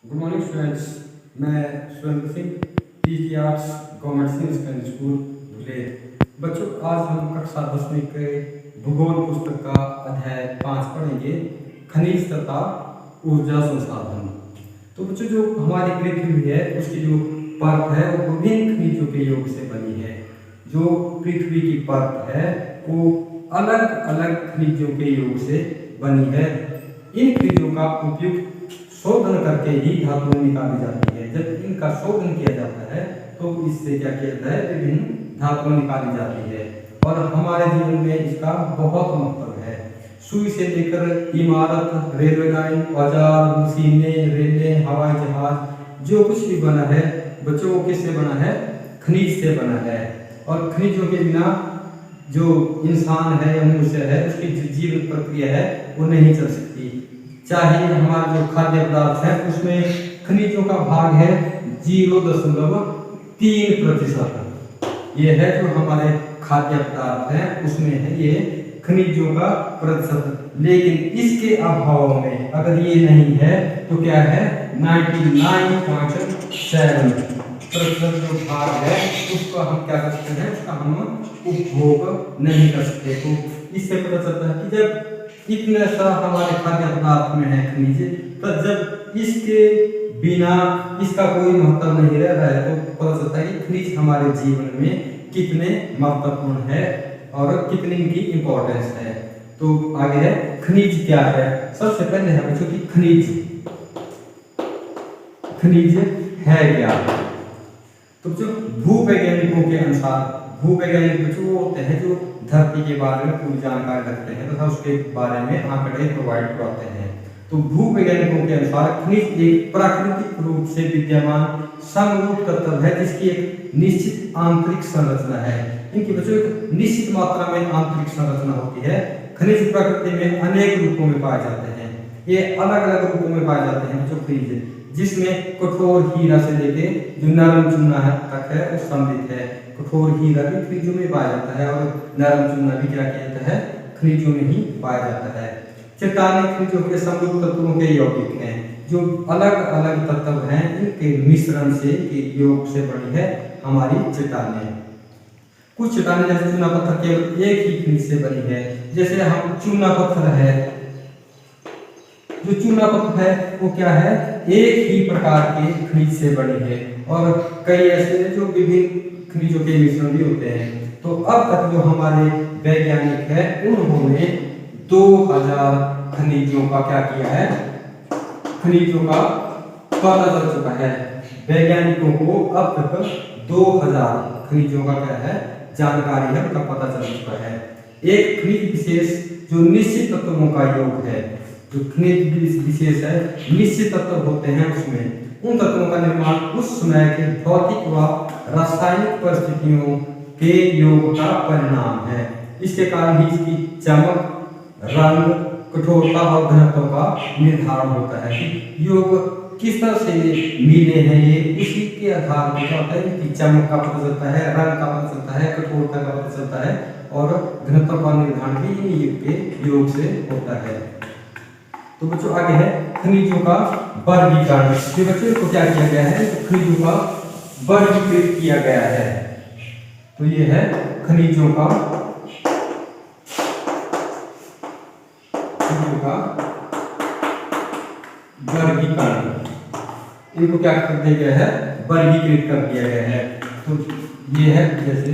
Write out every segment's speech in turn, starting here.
Good morning students. मैं Surendra Singh, PG arts government senior secondary school Dhule. बच्चों, आज हम कक्षा 10वीं के भूगोल पुस्तक का अध्याय 5 पढ़ेंगे, खनिज तथा ऊर्जा संसाधन। तो बच्चों, जो हमारी पृथ्वी है उसकी जो परत है वो विभिन्न खनिजों के योग से बनी है। जो पृथ्वी की परत है वो अलग अलग खनिजों के योग से बनी है। इन खनिजों का उपयोग शोधन करके ही धातुएं निकाली जाती है। जब इनका शोधन किया जाता है तो इससे क्या किया जाता है, विभिन्न धातुएं निकाली जाती है। और हमारे जीवन में इसका बहुत महत्व है। सुई से लेकर इमारत, रेलवे लाइन, औजार, मशीनें, रेलें, हवाई जहाज, जो कुछ भी बना है बच्चों वो किससे बना है, खनिज से बना है। और खनिजों के बिना जो इंसान है या मनुष्य है उसकी जो जीवन प्रक्रिया है वो नहीं चल सकती। चाहे हमारा जो खाद्य पदार्थ है उसमें खनिजों का भाग है 0.3%। ये है जो हमारे खाद्य पदार्थ है उसमें है ये खनिजों का प्रतिशत। लेकिन इसके अभाव में अगर ये नहीं है तो क्या है, 99.7% जो भाग है उसको हम क्या कर सकते हैं, उसका हम उपभोग नहीं कर सकते। तो इससे पता चलता है कि जब इतने सा हमारे खाद्य पदार्थ में है खनिज, तो जब इसके बिना इसका कोई महत्व नहीं रह रहा है तो पता चलता है कि खनिज हमारे जीवन में कितने महत्वपूर्ण है और कितनी इनकी इम्पोर्टेंस है। तो आगे है खनिज क्या है। सबसे पहले है बच्चों की खनिज है क्या। तो जो भूवैज्ञानिकों के अनुसार, भूवैज्ञानिक बच्चों वो होते हैं जो धरती के बारे में पूरी जानकारी रखते हैं तथा उसके बारे में आंकड़े प्रोवाइड करवाते हैं। तो भूवैज्ञानिकों के अनुसार खनिज एक प्राकृतिक रूप से विद्यमान समरूप तत्व है जिसकी एक निश्चित आंतरिक संरचना है। इनकी बच्चों एक निश्चित मात्रा में आंतरिक संरचना होती है। खनिज प्रकृति में अनेक रूपों में पाए जाते हैं। ये अलग अलग रूपों में पाए जाते हैं जो खनिज, जिसमें कठोर हीरा से लेके जो नरम चूना तक है वो सम्मिलित है। कठोर हीरा भी खनिजों में पाया जाता है और नरम चूना भी क्या किया जाता है, खनिजों में ही पाया जाता है। चट्टानें खनिजों के समरूप तत्वों के यौगिक हैं। जो अलग अलग तत्व हैं इनके मिश्रण से, योग से बनी है हमारी चट्टानें। कुछ चट्टानें जैसे चूना पत्थर केवल एक ही खनिज से बनी है। जैसे हम चूना पत्थर है, जो चूना पत्थर है वो क्या है, एक ही प्रकार के खनिज से बनी है। और कई ऐसे जो विभिन्न खनिजों के मिश्रण भी होते हैं। तो अब तक जो हमारे वैज्ञानिक है उन्होंने 2000 खनिजों का क्या किया है, खनिजों का पता चल चुका है। वैज्ञानिकों को अब तक 2000 खनिजों का क्या है, जानकारी है, उनका पता चल चुका है। एक खनिज विशेष जो निश्चित तत्वों का योग है, जो खनिज विशेष है निश्चित तत्व होते हैं, उसमें उन तत्वों का निर्माण उस समय के भौतिक व रासायनिक परिस्थितियों के योग का परिणाम है। इसके कारण ही इसकी चमक, रंग, कठोरता और घनत्व का निर्धारण होता है कि योग किस तरह से मिले हैं। ये उसी के आधार पर क्या होता है कि चमक का पता चलता है, रंग का पता चलता है, कठोरता का पता चलता है और घनत्व का निर्धारण भी इन के योग से होता है। तो बच्चों आगे है खनिजों का वर्गीकरण। ये बच्चों को क्या किया गया है, तो खनिजों का वर्गीकृत किया गया है। तो ये है खनिजों का वर्गीकरण। इनको क्या कर दिया गया है, वर्गीकृत कर दिया गया है। तो ये है जैसे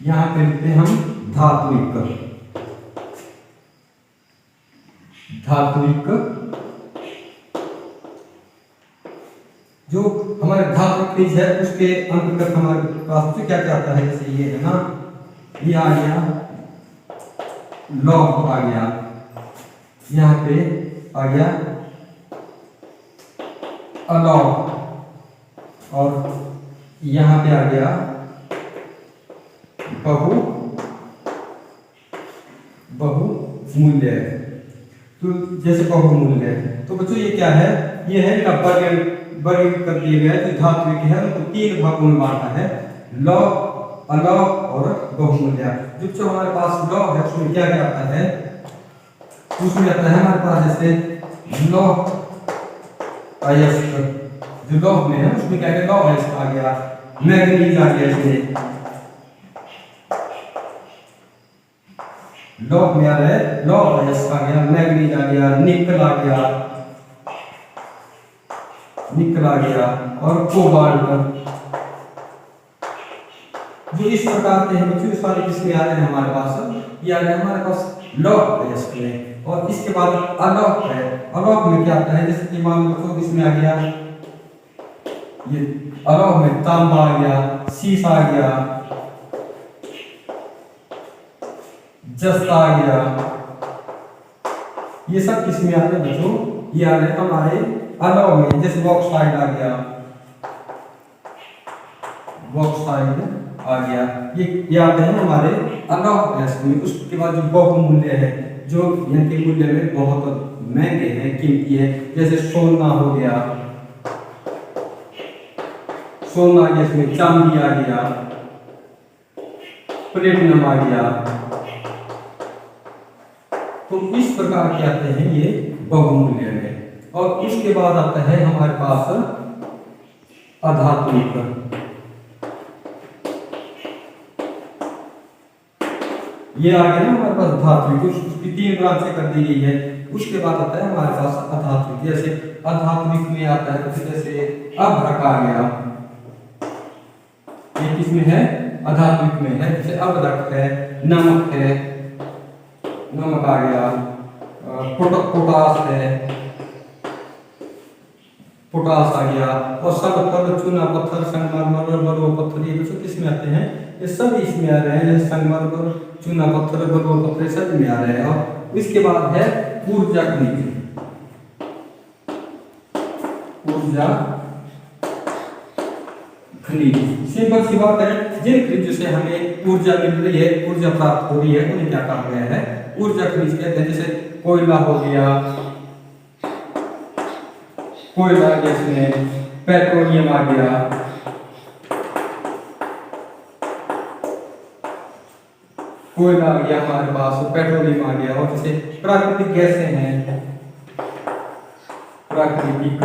यहां पे लिखते हैं हम धात्विक जो हमारे धातु खनिज है उसके अंतर्गत हमारे पास तो क्या क्या आता है, जैसे ये है ना, ये आ गया लौह, आ गया यहाँ पे आ गया अलौह, और यहाँ पे आ गया बहुमूल्य। तो जैसे बहुमूल्य, तो बच्चों ये क्या है, ये है इनका वर्ग कर दिया गया है। जो धात्विक है उनको 3 भागों में बांटा है, लौह, अलौह और बहुमूल्य। जो हमारे पास लौह है उसमें क्या क्या आता है, उसमें आता है हमारे पास जैसे लौह अयस्क, जो लौह में है उसमें क्या क्या लौह अयस्क आ गया, मैग्नीज आ गया, इसमें लौह में आ रहा है लौह अयस्क आ गया, मैग्नीज आ गया, निकल आ गया, निकल आ गया और कोबाल्ट। जो इस प्रकार के हैं बच्चों सारे किसमें आ रहे हैं हमारे पास, ये आ रहे हैं हमारे पास लौह अयस्क में। और इसके बाद अलौह है, अलौह में क्या आता है, जैसे कि मान लो बच्चों इसमें आ गया, ये अलौह में तांबा आ गया, सीसा आ गया, जस्ता आ गया, ये सब किसमें आते हैं बच्चों, ये आ रहे हैं हमारे अलौह में। जैसे बॉक्साइड आ गया, बॉक्साइड आ गया, ये आते हैं हमारे अलौह अयस्क में। उसके बाद जो बहुमूल्य है, जो इनके मूल्य में बहुत महंगे हैं, कीमती है, जैसे सोना हो गया, सोना आ गया, इसमें चांदी आ गया, प्लेटिनम आ गया। तो इस प्रकार के आते हैं ये बहुमूल्य में। और इसके बाद आता है हमारे पास अधात्विक, ये आ गया ना हमारे पास धात्विक, उसकी 3 ब्रांचें कर दी गई है। उसके बाद आता है हमारे पास अधात्विक, जैसे अधात्विक में आता है जैसे अभ्रक आ गया, ये किसमें है, अधात्विक में है, जैसे अभ्रक है, नमक है, नमक आ गया, पोटास है, पोटास आ गया, और सब चूना पत्थर, संगमरमर, बलुआ पत्थर, ये सब किसमें आते हैं, ये सब इसमें आ रहे हैं। संगमरमर, चूना पत्थर, बलुआ पत्थर सब में आ रहे हैं। और इसके बाद है ऊर्जा खनिज, ऊर्जा खनिज सिंपल सी बात है, जिन खनिजों से हमें ऊर्जा मिल रही है, ऊर्जा प्राप्त हो रही है, उन्हें क्या कहा गया है, ऊर्जा खनिज कहते हैं। जैसे कोयला हो गया, कोयला जैसे पेट्रोलियम आ गया, कोयला आ गया हमारे पास, पेट्रोलियम आ गया। और जैसे प्राकृतिक गैसें हैं, प्राकृतिक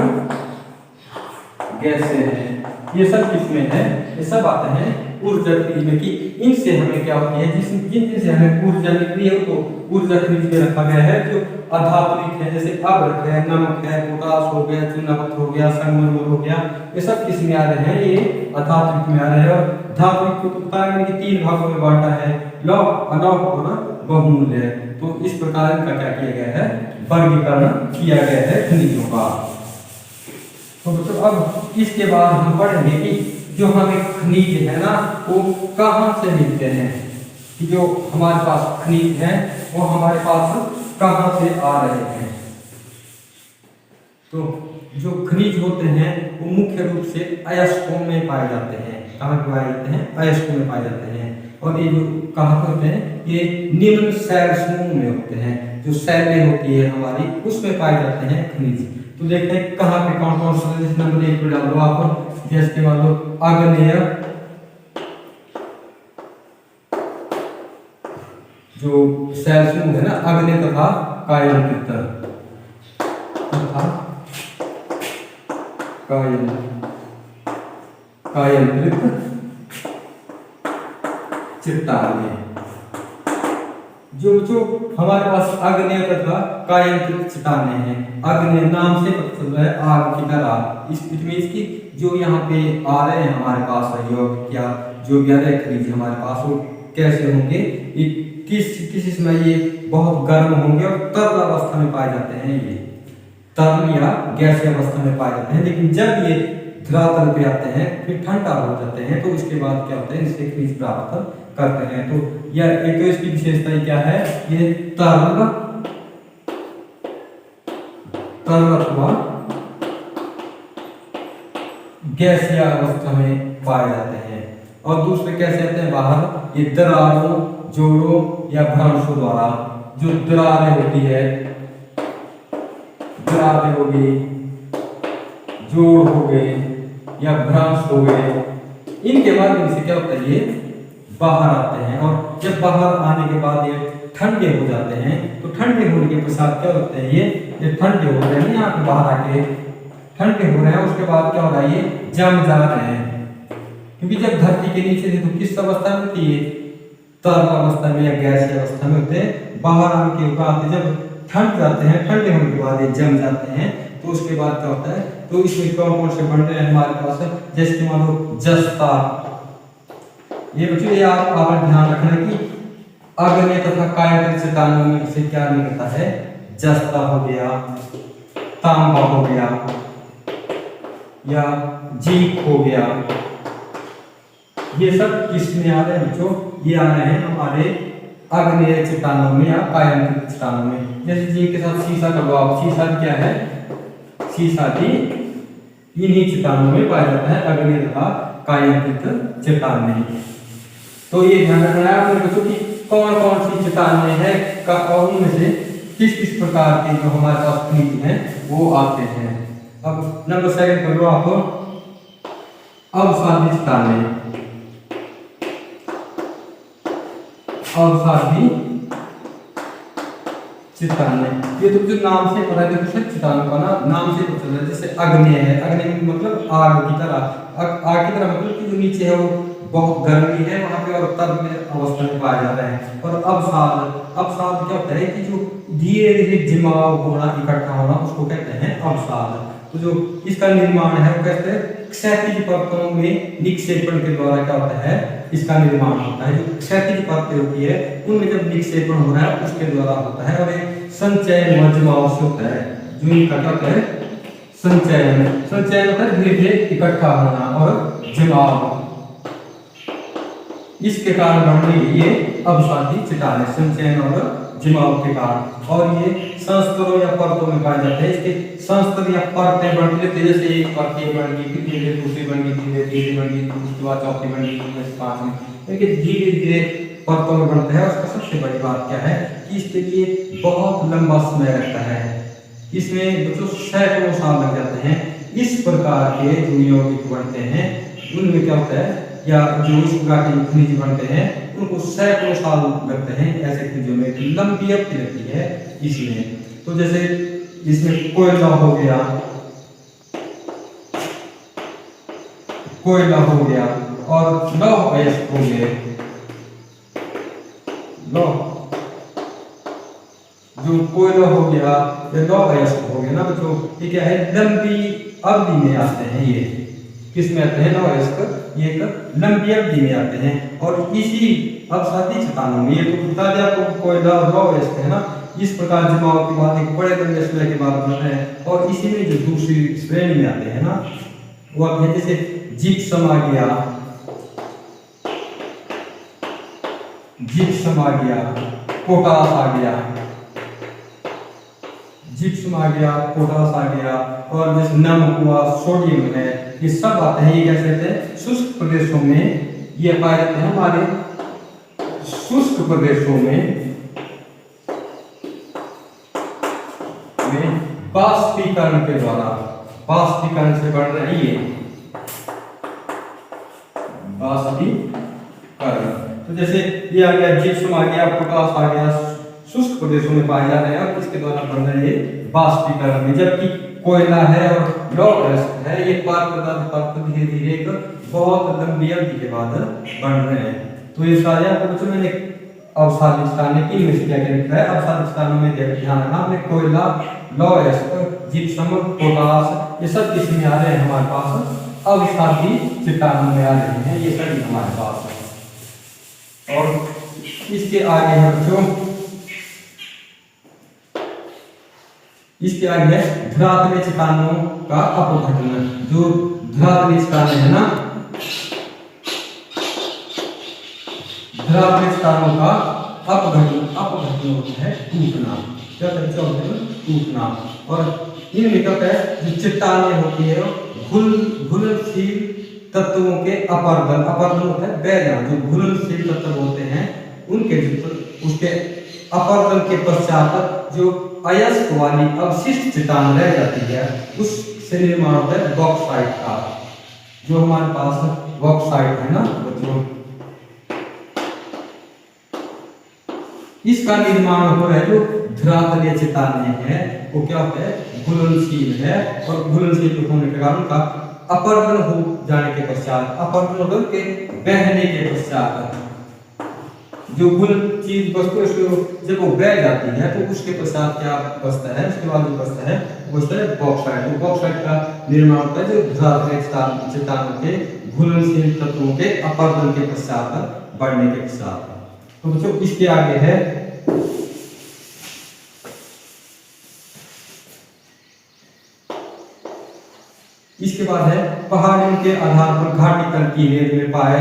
गैसें हैं, ये सब किसमें है, ये सब आते हैं ऊर्जा खनिज में। कि इनसे हमें क्या होती है, जिनसे हमें ऊर्जा मिल रही है तो ऊर्जा खनिज में रखा गया है। जो अधात्विक है, जैसे अभ्रक है, नमक है, पोटास हो गया, चूना पत्थर हो गया, संगमरमर हो गया, ये सब किसमें आ रहे हैं, ये अधात्विक में आ रहे हैं। और धात्विक को तो बताया कि 3 भागों में बांटा है, लौह, अलौह और बहुमूल्य। तो इस प्रकार इनका क्या किया गया है, वर्गीकरण किया गया है खनिजों का। तो बच्चों अब इसके बाद हम पढ़ेंगे कि जो हमें खनिज है ना वो कहाँ से मिलते हैं, कि जो हमारे पास खनिज है वो हमारे पास कहाँ से आ रहे हैं। तो जो खनिज होते हैं वो मुख्य रूप से अयस्कों में पाए जाते हैं। कहाँ पाए जाते हैं, अयस्कों में पाए जाते हैं। और ये जो कहाँ होते हैं, ये निम्न शैल समूह में होते हैं। जो शैलें होती है हमारी उसमें पाए जाते हैं खनिज। तो देखते हैं कहाँ पे कौन कौन सा, जैसे नंबर 1 पे डाल दो आप, जैसे मान लो आग्नेय, जो शैल समूह है ना, आग्नेय तथा कायांकृत, तथा कायांकृत चट्टानें। जो हमारे पास आग्नेय तथा कायांकृत चट्टानें हैं, आग्नेय नाम से पता चल रहा है आग की तरह। इस मींस की जो यहाँ पे आ रहे हैं हमारे पास जो क्या जो गहरे खनिज हमारे पास वो कैसे होंगे, किस समय ये बहुत गर्म होंगे और तरल अवस्था में पाए जाते हैं। ये तरल या गैसीय अवस्था में पाए जाते हैं। लेकिन जब ये धरातल पे आते हैं फिर ठंडा हो जाते हैं, तो उसके बाद क्या होता है, इससे खनिज प्राप्त करते हैं। तो यह एक तो इसकी विशेषता क्या है, ये तरल अथवा गैसीय अवस्था में पाए जाते हैं। और दूसरे कैसे आते हैं बाहर, ये दरारों, जोड़ों या भ्रंशों द्वारा। जो दरारें होती है, दरारें हो गई, जोड़ हो गए या भ्रंश हो गए, इनके माध्यम से क्या होता है, ये बाहर आते हैं। और जब बाहर आने के बाद ये ठंडे हो जाते हैं। तो ठंडे होने के पश्चात क्या होते हैं, ये ठंडे हो रहे हैं, यहाँ पे बाहर आके ठंडे हो रहे हैं, उसके बाद क्या हो रहा है, ये जम जा रहे हैं। क्योंकि जब धरती के नीचे थे तो किस अवस्था में थी, तरल अवस्था में या गैसीय अवस्था में होते हैं। बाहर आके बाद जब ठंड जाते हैं, ठंडे होने के बाद ये जम जाते हैं, तो उसके बाद क्या होता है, तो इसमें कौन कौन से बन रहे हैं हमारे पास, जैसे कि मान लो जस्ता। ये बच्चों ये आप ध्यान रखना कि अग्नि तथा कायंत्र चट्टानों में से क्या निकलता है, जस्ता हो गया, तांबा हो गया या जीक हो गया। ये सब किसमें आ रहे हैं बच्चों, ये आ रहे हैं हमारे आग्नेय चट्टानों में या कायांतरित चट्टानों में। जैसे जीक के साथ सीसा का भाव, सीसा क्या है, सीसा भी इन्हीं चट्टानों में पाया जाता है, आग्नेय तथा कायांतरित चट्टान में। तो ये ध्यान रखना है आपने बच्चों की कौन कौन सी चट्टानें हैं का, और उनमें से किस किस प्रकार के जो हमारे पास खनिज हैं वो आते हैं। अब नंबर 2 कर लो आप, अवसादी चट्टानें। अवसादी चट्टानें, ये तो जो नाम से पता है, देखो चट्टानों का नाम से पता चल रहा है। जैसे अग्नि है, अग्नि मतलब आग की तरह, आग की तरह मतलब कि जो नीचे है वो बहुत गर्मी है वहां पे और तब में अवस्था में पाया जाता है। और अवसाद क्या होता है कि जो धीरे धीरे जमाव होना, इकट्ठा होना, उसको कहते हैं अवसाद। तो जो इसका निर्माण है वो कहते हैं क्षैतिज परतों में निक्षेपण के द्वारा क्या होता है, इसका निर्माण होता है। जो क्षैतिज परतें होती है उनमें जब निक्षेपण हो रहा है उसके द्वारा होता है, और ये संचयन व जमाव से होता है। जो इनका क्या होता है, संचयन होता है, धीरे धीरे इकट्ठा होना, और जमाव, इसके कारण बन रही ये अवसादी चट्टानें, संचयन और जमाव के कारण। और ये संस्तरों या परतों में पाए जाते हैं। इसके संस्तर या परतें बढ़ती रहती है, जैसे एक परत बन गई, फिर धीरे दूसरी बन गई, धीरे तीसरी बन गई, उसके बाद चौथी बन गई, पांचवीं, धीरे धीरे परतों में बढ़ता है। उसका सबसे बड़ी बात क्या है कि इसके लिए बहुत लंबा समय लगता है, इसमें बच्चों सैकड़ों साल लग जाते हैं। इस प्रकार के जो यौगिक बनते हैं उनमें क्या होता है, या जो इस प्रकार के खनिज बनते हैं उनको सैकड़ों साल लगते हैं। ऐसे खनिजों में लंबी अवधि लगती है इसमें। तो जैसे इसमें कोयला हो गया, और लौह अयस्क हो गए। जो कोयला हो गया या लौह अयस्क हो गया ना बच्चों, ये क्या है, लंबी अवधि में आते हैं। ये किस में आते हैं, लौह अयस्क, ये एक लंबी अवधि में आते हैं। और इसी अवसादी चट्टानों में, ये तो बता दिया आपको कोयला और लौह अयस्क है ना, इस प्रकार जमाव के बाद एक बड़े लंबे समय के बाद बनते हैं। और इसी में जो दूसरी श्रेणी में आते हैं ना, वो आते हैं जैसे जिप्सम आ गया, पोटास आ गया, जिप्सम आ गया, पोटास आ गया, और जैसे नमक हुआ, सोडियम है, ये सब आते हैं। ये कैसे रहते हैं, शुष्क प्रदेशों में ये पाए जाते हैं। हमारे शुष्क प्रदेशों में बाष्पीकरण के द्वारा, बाष्पीकरण से बढ़ रही है बाष्पीकरण। तो जैसे ये आ गया, जिप्सम आ गया, पोटास आ गया, शुष्क प्रदेशों में पाए जा रहे हैं और इसके द्वारा बन रहे हैं बाष्पीकरण में। जबकि कोयला है और लौह अयस्क है, ये परत धीरे धीरे एक बहुत लंबी अवधि के बाद बन रहे हैं। तो ये सारे आपको बच्चों मैंने अवसादी चट्टानें की में से क्या क्या लिखा है, अवसादी चट्टानों में ध्यान रखना हमने कोयला, लौह अयस्क, जिप्सम, पोटास, ये सब किसमें आ रहे हैं हमारे पास, अवसादी चट्टानों में आ रहे हैं, ये सभी हमारे पास है। और इसके आगे है बच्चों, इसके आगे है धरातलीय चट्टानों का अपघटन। जो धरातलीय चट्टानें है ना, धरातलीय चट्टानों का अपघटन होता है टूटना। क्या होता है, टूटना। और इनमें क्या होता है, जो चट्टानें होती है घुलनशील तत्वों के अपरदन होता है बह जाना। जो घुलनशील तत्व होते हैं उनके उसके अपरदन के पश्चात जो अयस्क वाली अवशिष्ट चट्टान रह जाती है, उससे निर्माण होता है बॉक्साइट का। जो हमारे पास बॉक्साइट है ना बच्चों, इसका निर्माण हो रहा है जो धरातलीय चट्टानें हैं वो क्या होता है, घुलनशील है, और घुलनशील होने के कारण का अपरदन हो जाने के पश्चात, अपरदन होकर के बहने के पश्चात जो घुल चीज वस्तु उसको जब वो बह जाती है तो उसके पश्चात क्या बचता है, उसके बाद जो बचता है वो बचता है बॉक्साइट। तो बॉक्साइट का निर्माण होता है जो धरातलीय चट्टानों के घुलनशील तत्वों के अपरदन के पश्चात बढ़ने के पश्चात। तो बच्चों इसके आगे है इसके बाद है पहाड़ियों के आधार पर घाटी तल की रेत में पाए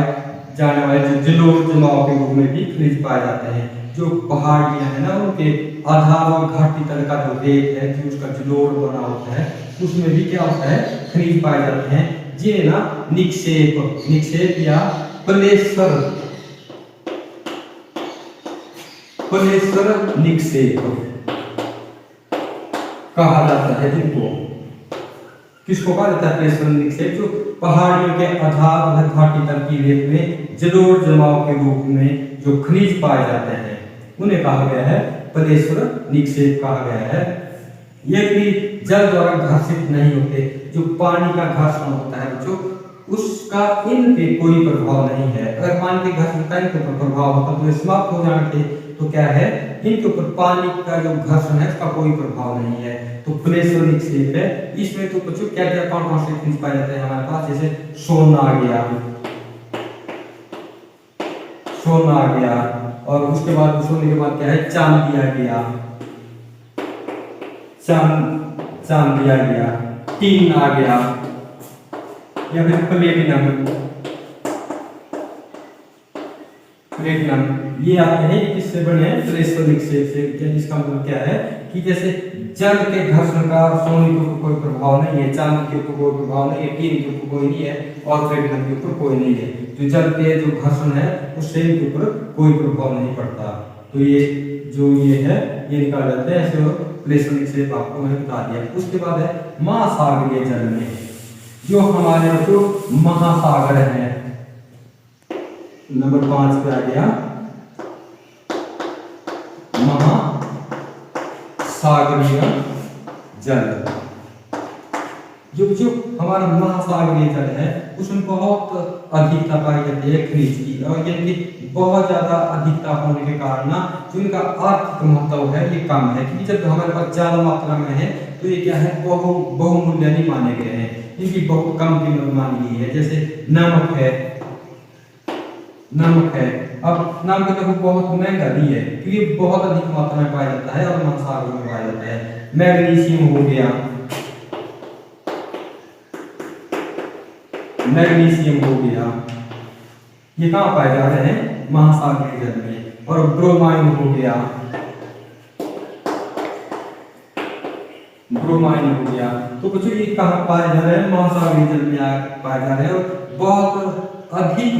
जाने वाले जो जलोढ़ जमाव के रूप में भी खनिज पाए जाते हैं। जो पहाड़ियां है ना उनके आधार और घाटी तल का जो रेत है जो उसका जलोढ़ बना होता है उसमें भी क्या होता है, खनिज पाए जाते हैं, जिन्हें ना निक्षेप या प्लेसर निक्षेप कहा जाता है। जिनको किसको कहा जाता है, प्लेसर निक्षेप, जो पहाड़ियों के आधार घाटी तल की रेत में जलोढ़ जमाव के रूप में जो खनिज पाए जाते हैं उन्हें कहा गया है प्लेसर निक्षेप कहा गया है। ये भी जल द्वारा घर्षित नहीं होते, जो पानी का घर्षण होता है जो उसका इन पे कोई प्रभाव नहीं है। अगर पानी के घर्षण का इनके ऊपर प्रभाव होता तो ये समाप्त हो जाते, तो क्या है इनके ऊपर पानी का जो घर्षण है उसका कोई प्रभाव नहीं है। तो प्लेसर निक्षेप है, इसमें तो बच्चों क्या क्या कौन कौन से खनिज पाए जाते हैं हमारे पास, जैसे सोना आ गया, और उसके बाद सोने के बाद क्या है, चांदी आ गया, चांदी आ गया, टीन आ गया, या फिर प्लेटिनम, ये आते हैं किससे बने हैं, प्लेसर निक्षेप से। इसका मतलब क्या है कि जैसे जल के घर्षण का सोने के ऊपर कोई प्रभाव नहीं है, चांदी के ऊपर कोई प्रभाव नहीं है, टीन के ऊपर कोई नहीं है, और प्लेटिनम के ऊपर कोई नहीं है। जो जल के जो घर्षण है उससे इनके ऊपर कोई प्रभाव नहीं पड़ता। तो ये जो ये है ये निकाल जाते हैं ऐसे, प्लेसर निक्षेप आपको मैंने बता दिया। उसके बाद है महासागरीय जल में, जो हमारे जो महासागर है, नंबर 5 पे आ गया महासागरीय जल। जो हमारा महासागरीय जल है उसमें बहुत अधिकता पाई जाती है खनिज की, और यानी बहुत ज्यादा अधिकता होने के कारण ना जो इनका आर्थिक महत्व है ये कम है, क्योंकि जब हमारे पास ज्यादा मात्रा में है तो ये क्या है बहुमूल्य नहीं माने गए हैं, इनकी बहुत कम कीमत मानी गई है। जैसे नमक है, अब नमक देखो बहुत महंगा भी है क्योंकि बहुत अधिक मात्रा में पाया जाता है और महासागर में पाया जाता है। मैग्नीशियम हो गया, ये कहाँ पाए जा रहे हैं, महासागरीय जल में। और ब्रोमाइन हो गया, तो कुछ ये कहाँ पाए जा रहे हैं, महासागरीय जल में पाए जा रहे हैं, और बहुत अधिक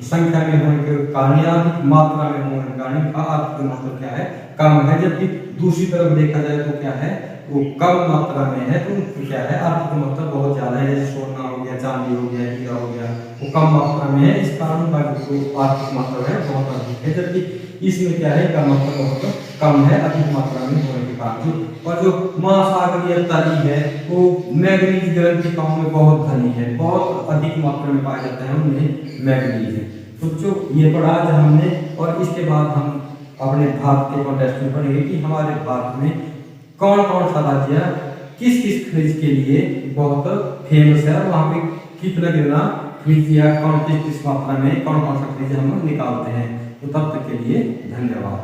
संख्या में होने के कारण या अधिक मात्रा में होने के कारण का आर्थिक महत्व क्या है, कम है। जबकि दूसरी तरफ देखा जाए तो क्या है वो कम मात्रा में है, तो क्या है आर्थिक महत्व बहुत ज्यादा है। जैसे सोना हो गया, चांदी हो गया, हीरा हो गया, वो कम मात्रा में है, इस कारण जो आर्थिक महत्व है बहुत अधिक है। जबकि इसमें क्या है का महत्व बहुत कम है अधिक मात्रा में होने के कारण। और जो महासागरीय तली है वो मैग्नीज ग्रंथि कणों में बहुत घनी है, बहुत अधिक मात्रा में पाया जाता है उनमें मैग्नीज है। तो जो ये पढ़ा आज हमने, और इसके बाद हम अपने भारत के कॉन्टेक्स्ट में पढ़ेंगे कि हमारे भारत में कौन कौन सा राज्य किस किस खनिज के लिए बहुत फेमस है, और वहाँ पे कितना खनिज या कौन किस मात्रा में कौन कौन सा खनिज हम निकालते हैं। तो तब तक के लिए धन्यवाद।